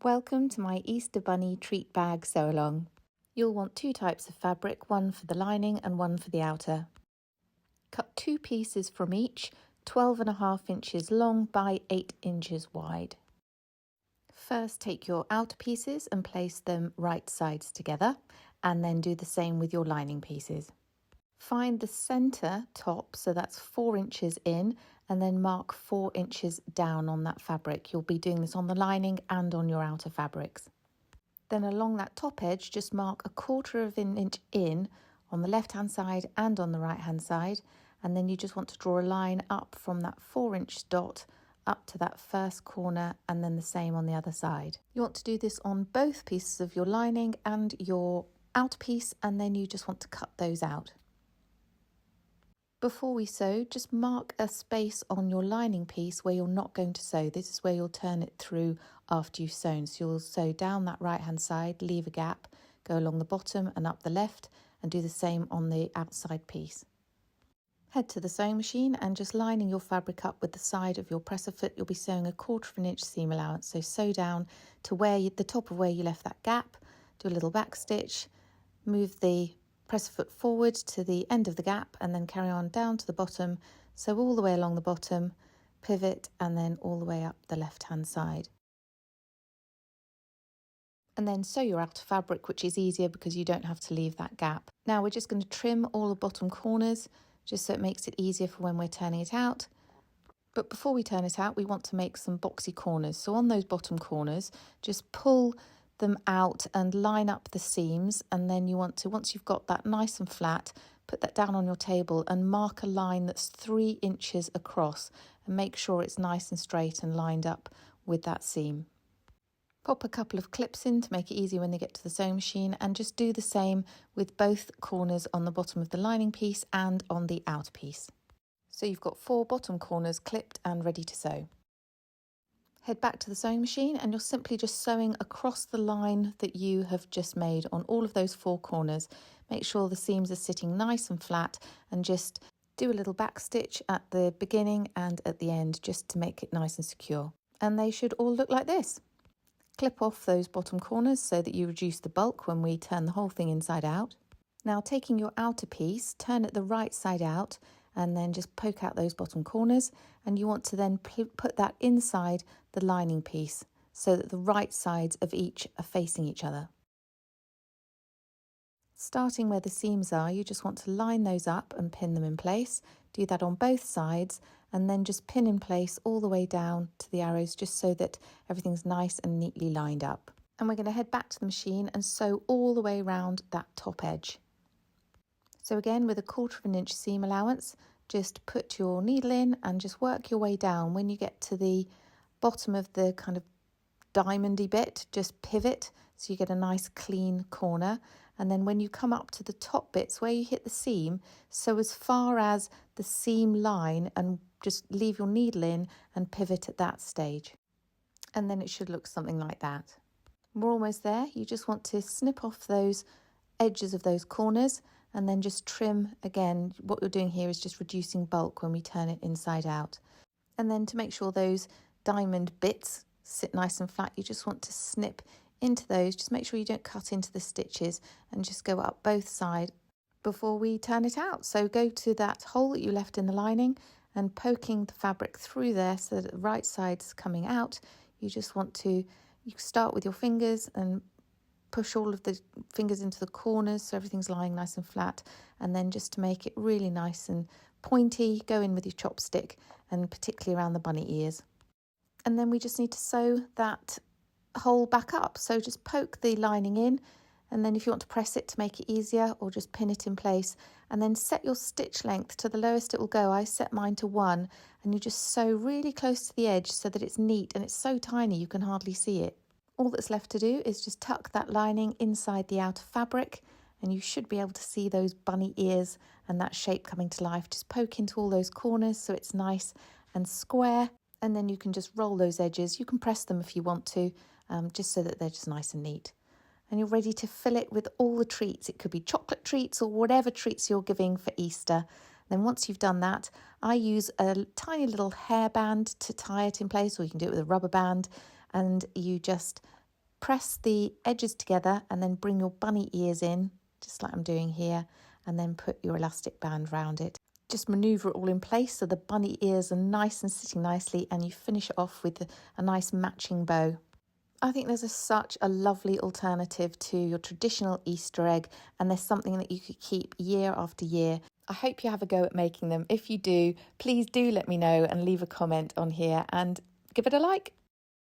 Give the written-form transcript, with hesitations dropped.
Welcome to my Easter Bunny treat bag sew along. You'll want two types of fabric, one for the lining and one for the outer. Cut two pieces from each, 12.5 inches long by 8 inches wide. First take your outer pieces and place them right sides together, and then do the same with your lining pieces. Find the centre top, so that's 4 inches in, and then mark 4 inches down on that fabric. You'll be doing this on the lining and on your outer fabrics. Then along that top edge, just mark 1/4 of an inch in on the left hand side and on the right hand side, and then you just want to draw a line up from that 4-inch dot up to that first corner, and then the same on the other side. You want to do this on both pieces of your lining and your outer piece, and then you just want to cut those out. Before we sew, just mark a space on your lining piece where you're not going to sew. This is where you'll turn it through after you've sewn. So you'll sew down that right hand side, leave a gap, go along the bottom and up the left, and do the same on the outside piece. Head to the sewing machine and just lining your fabric up with the side of your presser foot. You'll be sewing 1/4 of an inch seam allowance. So sew down to the top of where you left that gap, do a little back stitch, move the presser foot forward to the end of the gap, and then carry on down to the bottom, sew all the way along the bottom, pivot, and then all the way up the left hand side. And then sew your outer fabric, which is easier because you don't have to leave that gap. Now we're just going to trim all the bottom corners just so it makes it easier for when we're turning it out. But before we turn it out, we want to make some boxy corners. So on those bottom corners, just pull them out and line up the seams, and then you want to, once you've got that nice and flat, put that down on your table and mark a line that's 3 inches across, and make sure it's nice and straight and lined up with that seam. Pop a couple of clips in to make it easy when they get to the sewing machine, and just do the same with both corners on the bottom of the lining piece and on the outer piece. So you've got 4 bottom corners clipped and ready to sew. Head back to the sewing machine and you're simply just sewing across the line that you have just made on all of those 4 corners. Make sure the seams are sitting nice and flat, and just do a little back stitch at the beginning and at the end just to make it nice and secure. And they should all look like this. Clip off those bottom corners so that you reduce the bulk when we turn the whole thing inside out. Now taking your outer piece, turn it the right side out, and then just poke out those bottom corners, and you want to then put that inside the lining piece so that the right sides of each are facing each other. Starting where the seams are, you just want to line those up and pin them in place. Do that on both sides, and then just pin in place all the way down to the arrows, just so that everything's nice and neatly lined up. And we're going to head back to the machine and sew all the way around that top edge. So again, with 1/4 of an inch seam allowance, just put your needle in and just work your way down. When you get to the bottom of the kind of diamondy bit, just pivot so you get a nice clean corner. And then when you come up to the top bits where you hit the seam, sew as far as the seam line and just leave your needle in and pivot at that stage. And then it should look something like that. We're almost there. You just want to snip off those edges of those corners and then just trim again. What you're doing here is just reducing bulk when we turn it inside out. And then to make sure those diamond bits sit nice and flat, you just want to snip into those. Just make sure you don't cut into the stitches, and just go up both sides before we turn it out. So go to that hole that you left in the lining and poking the fabric through there so that the right side's coming out. You just want to, you start with your fingers and push all of the fingers into the corners so everything's lying nice and flat, and then just to make it really nice and pointy, go in with your chopstick, and particularly around the bunny ears. And then we just need to sew that hole back up. So just poke the lining in, and then if you want to press it to make it easier, or just pin it in place, and then set your stitch length to the lowest it will go. I set mine to 1, and you just sew really close to the edge so that it's neat, and it's so tiny you can hardly see it. All that's left to do is just tuck that lining inside the outer fabric, and you should be able to see those bunny ears and that shape coming to life. Just poke into all those corners so it's nice and square, and then you can just roll those edges. You can press them if you want to, just so that they're just nice and neat. And you're ready to fill it with all the treats. It could be chocolate treats or whatever treats you're giving for Easter. Then once you've done that, I use a tiny little hairband to tie it in place, or you can do it with a rubber band, and you just Press the edges together and then bring your bunny ears in, just like I'm doing here, and then put your elastic band round it. Just manoeuvre it all in place so the bunny ears are nice and sitting nicely, and you finish it off with a nice matching bow. I think there's such a lovely alternative to your traditional Easter egg, and there's something that you could keep year after year. I hope you have a go at making them. If you do, please do let me know and leave a comment on here and give it a like.